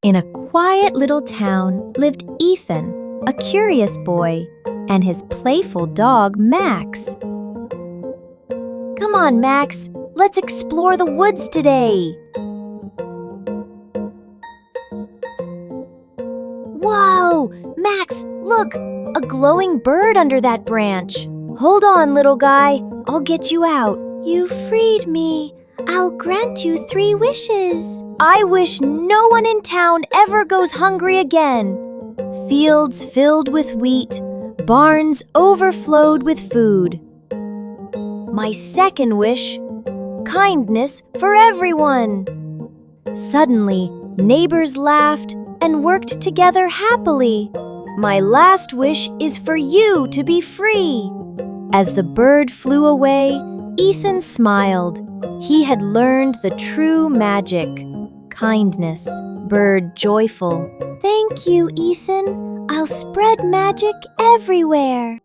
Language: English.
In a quiet little town lived Ethan, a curious boy, and his playful dog, Max. Come on, Max, let's explore the woods today. Whoa! Max, look! A glowing bird under that branch. Hold on, little guy. I'll get you out. You freed me. I'll grant you 3 wishes. I wish no one in town ever goes hungry again. Fields filled with wheat, barns overflowed with food. My second wish, kindness for everyone. Suddenly, neighbors laughed and worked together happily. My last wish is for you to be free. As the bird flew away, Ethan smiled. He had learned the true magic. Kindness. Bird joyful. Thank you, Ethan. I'll spread magic everywhere.